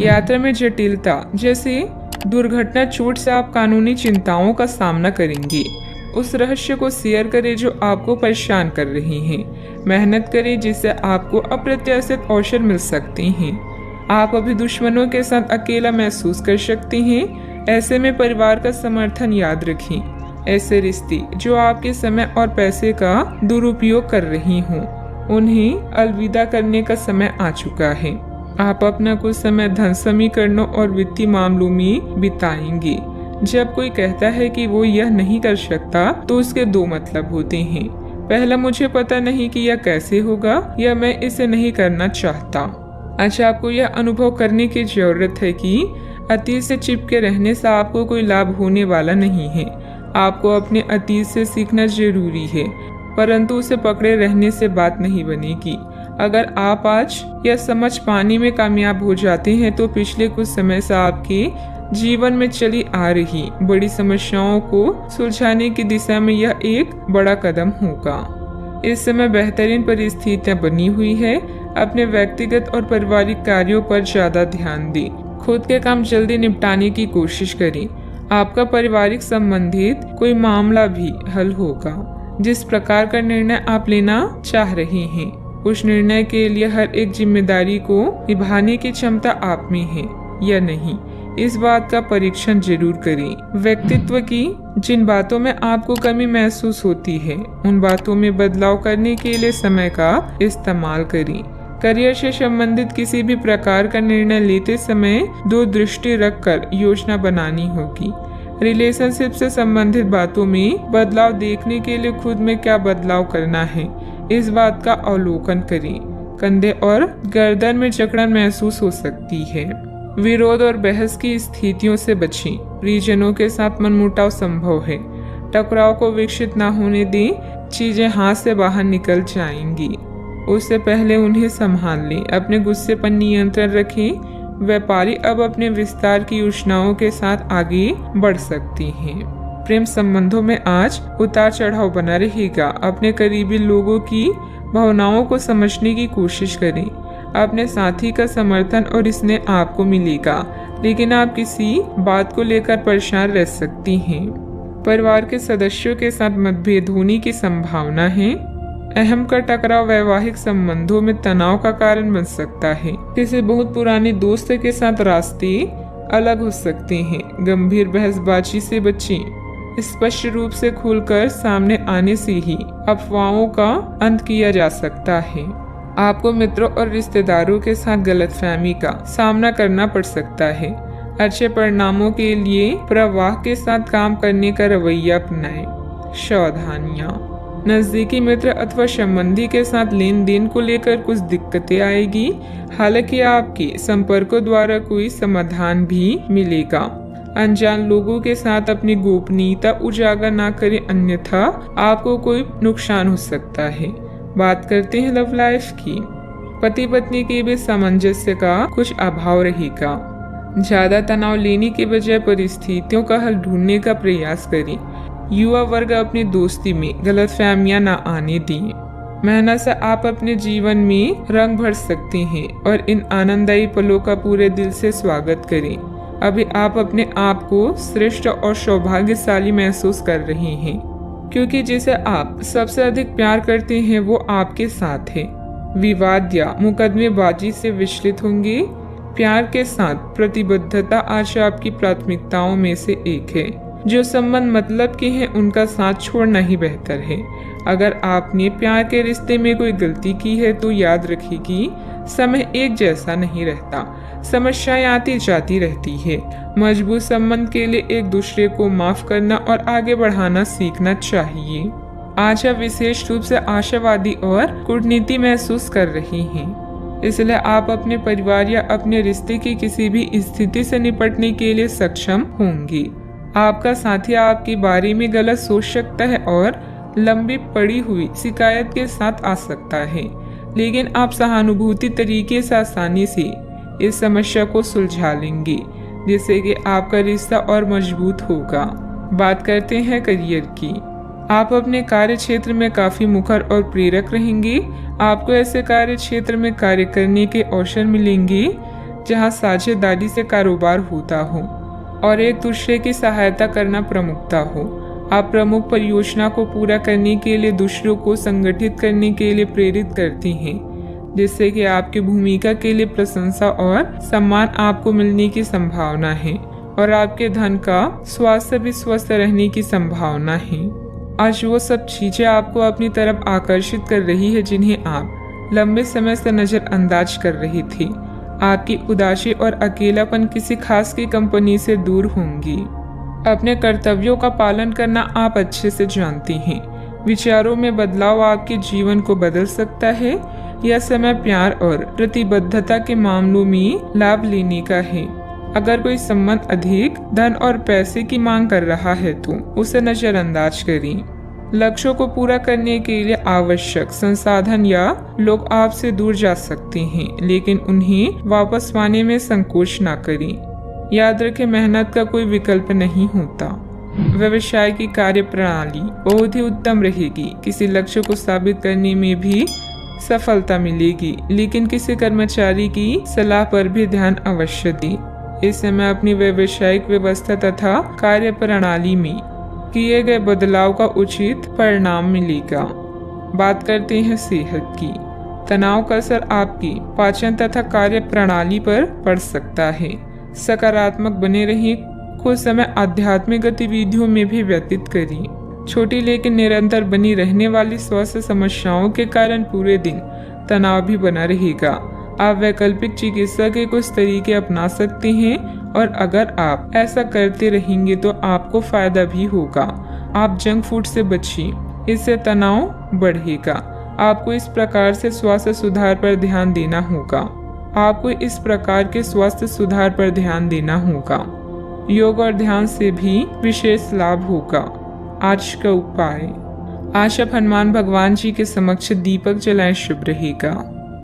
यात्रा में जटिलता जैसे दुर्घटना चोट से आप कानूनी चिंताओं का सामना करेंगे। उस रहस्य को शेयर करें जो आपको परेशान कर रही हैं। मेहनत करें जिससे आपको अप्रत्याशित अवसर मिल सकते हैं। आप अभी दुश्मनों के साथ अकेला महसूस कर सकते हैं। ऐसे में परिवार का समर्थन याद रखें। ऐसे रिश्ते जो आपके समय और पैसे का दुरुपयोग कर रही हों, उन्हें अलविदा करने का समय आ चुका है। आप अपना कुछ समय धन समीकरणों और वित्तीय मामलों में बिताएंगे। जब कोई कहता है कि वो यह नहीं कर सकता तो उसके दो मतलब होते हैं। पहला, मुझे पता नहीं कि यह कैसे होगा, या मैं इसे नहीं करना चाहता। अच्छा, आपको यह अनुभव करने की जरूरत है कि अतीत से चिपके रहने से आपको कोई लाभ होने वाला नहीं है। आपको अपने अतीत से सीखना जरूरी है, परंतु उसे पकड़े रहने से बात नहीं बनेगी। अगर आप आज यह समझ पाने में कामयाब हो जाते हैं तो पिछले कुछ समय से आपके जीवन में चली आ रही बड़ी समस्याओं को सुलझाने की दिशा में यह एक बड़ा कदम होगा। इस समय बेहतरीन परिस्थितियां बनी हुई है। अपने व्यक्तिगत और पारिवारिक कार्यों पर ज्यादा ध्यान दें। खुद के काम जल्दी निपटाने की कोशिश करें। आपका पारिवारिक संबंधित कोई मामला भी हल होगा। जिस प्रकार का निर्णय आप लेना चाह रहे हैं, उस निर्णय के लिए हर एक जिम्मेदारी को निभाने की क्षमता आप में है या नहीं, इस बात का परीक्षण जरूर करें। व्यक्तित्व की जिन बातों में आपको कमी महसूस होती है, उन बातों में बदलाव करने के लिए समय का इस्तेमाल करें। करियर से संबंधित किसी भी प्रकार का निर्णय लेते समय दो दृष्टि रखकर योजना बनानी होगी। रिलेशनशिप से संबंधित बातों में बदलाव देखने के लिए खुद में क्या बदलाव करना है, इस बात का अवलोकन करें। कंधे और गर्दन में जकड़न महसूस हो सकती है। विरोध और बहस की स्थितियों से बचें। परिजनों के साथ मनमुटाव संभव है। टकराव को विकसित न होने दें। चीजें हाथ से बाहर निकल जाएंगी, उससे पहले उन्हें संभाल लें। अपने गुस्से पर नियंत्रण रखें। व्यापारी अब अपने विस्तार की योजनाओं के साथ आगे बढ़ सकती हैं। प्रेम संबंधों में आज उतार चढ़ाव बना रहेगा। अपने करीबी लोगों की भावनाओं को समझने की कोशिश करें। अपने साथी का समर्थन और स्नेह आपको मिलेगा, लेकिन आप किसी बात को लेकर परेशान रह सकती हैं। परिवार के सदस्यों के साथ मतभेद होने की संभावना है। अहम का टकराव वैवाहिक संबंधों में तनाव का कारण बन सकता है। किसी बहुत पुराने दोस्त के साथ रास्ते अलग हो सकते हैं। गंभीर बहसबाजी से बचें। स्पष्ट रूप से खुलकर सामने आने से ही अफवाहों का अंत किया जा सकता है। आपको मित्रों और रिश्तेदारों के साथ गलतफहमी का सामना करना पड़ सकता है। अच्छे परिणामों के लिए प्रवाह के साथ काम करने का रवैया अपनाएं। सावधानियां, नजदीकी मित्र अथवा संबंधी के साथ लेन देन को लेकर कुछ दिक्कतें आएगी। हालांकि आपके संपर्कों द्वारा कोई समाधान भी मिलेगा। अनजान लोगों के साथ अपनी गोपनीयता उजागर ना करें, अन्यथा आपको कोई नुकसान हो सकता है। बात करते हैं लव लाइफ की। पति पत्नी के बीच सामंजस्य का कुछ अभाव रहेगा। ज्यादा तनाव लेने के बजाय परिस्थितियों का हल ढूंढने का प्रयास करें। युवा वर्ग अपनी दोस्ती में गलतफहमियां न आने दें। मेहनत से आप अपने जीवन में रंग भर सकते हैं और इन आनंददायी पलों का पूरे दिल से स्वागत करें। अभी आप अपने आप को श्रेष्ठ और सौभाग्यशाली महसूस कर रहे हैं, क्योंकि जिसे आप सबसे अधिक प्यार करते हैं वो आपके साथ है। विवाद या मुकदमेबाजी से विचलित होंगे। प्यार के साथ प्रतिबद्धता आज आपकी प्राथमिकताओं में से एक है। जो संबंध मतलब के हैं उनका साथ छोड़ना ही बेहतर है। अगर आपने प्यार के रिश्ते में कोई गलती की है तो याद रखिए कि समय एक जैसा नहीं रहता। समस्याएं आती जाती रहती है। मजबूत संबंध के लिए एक दूसरे को माफ करना और आगे बढ़ाना सीखना चाहिए। आज आप विशेष रूप से आशावादी और कूटनीति महसूस कर रही हैं, इसलिए आप अपने परिवार या अपने रिश्ते की किसी भी स्थिति से निपटने के लिए सक्षम होंगी। आपका साथी आपके बारे में गलत सोच सकता है और लंबी पड़ी हुई शिकायत के साथ आ सकता है, लेकिन आप सहानुभूति तरीके से आसानी से इस समस्या को सुलझा लेंगे, जिससे कि आपका रिश्ता और मजबूत होगा। बात करते हैं करियर की। आप अपने कार्य क्षेत्र में काफी मुखर और प्रेरक रहेंगे। आपको ऐसे कार्य क्षेत्र में कार्य करने के अवसर मिलेंगे जहां साझेदारी से कारोबार होता हो और एक दूसरे की सहायता करना प्रमुखता हो। आप प्रमुख परियोजना को पूरा करने के लिए दूसरों को संगठित करने के लिए प्रेरित करती हैं, जिससे कि आपकी भूमिका के लिए प्रशंसा और सम्मान आपको मिलने की संभावना है और आपके धन का स्वास्थ्य भी स्वस्थ रहने की संभावना है। आज वो सब चीजें आपको अपनी तरफ आकर्षित कर रही है जिन्हें आप लंबे समय से नजरअंदाज कर रही थी। आपकी उदासी और अकेलापन किसी खास की कंपनी से दूर होंगी। अपने कर्तव्यों का पालन करना आप अच्छे से जानती हैं। विचारों में बदलाव आपके जीवन को बदल सकता है। यह समय प्यार और प्रतिबद्धता के मामलों में लाभ लेने का है। अगर कोई संबंध अधिक धन और पैसे की मांग कर रहा है तो उसे नजरअंदाज करें। लक्ष्यों को पूरा करने के लिए आवश्यक संसाधन या लोग आपसे दूर जा सकते हैं, लेकिन उन्हें वापस पाने में संकोच न करें। याद रखें, मेहनत का कोई विकल्प नहीं होता। व्यवसाय की कार्यप्रणाली बहुत ही उत्तम रहेगी। किसी लक्ष्य को साबित करने में भी सफलता मिलेगी, लेकिन किसी कर्मचारी की सलाह पर भी ध्यान अवश्य दें। इस समय अपनी व्यावसायिक व्यवस्था तथा कार्यप्रणाली में किए गए बदलाव का उचित परिणाम मिलेगा। बात करते हैं सेहत की। तनाव का असर आपकी पाचन तथा कार्य प्रणाली पर पड़ सकता है। सकारात्मक बने रहें। कुछ समय आध्यात्मिक गतिविधियों में भी व्यतीत करें। छोटी लेकिन निरंतर बनी रहने वाली स्वास्थ्य समस्याओं के कारण पूरे दिन तनाव भी बना रहेगा। आप वैकल्पिक चिकित्सा के कुछ तरीके अपना सकते हैं और अगर आप ऐसा करते रहेंगे तो आपको फायदा भी होगा। आप जंक फूड से बचिए, इससे तनाव बढ़ेगा। आपको इस प्रकार से स्वास्थ्य सुधार पर ध्यान देना होगा। योग और ध्यान से भी विशेष लाभ होगा। आज का उपाय, आज आप हनुमान भगवान जी के समक्ष दीपक जलाएं, शुभ रहेगा।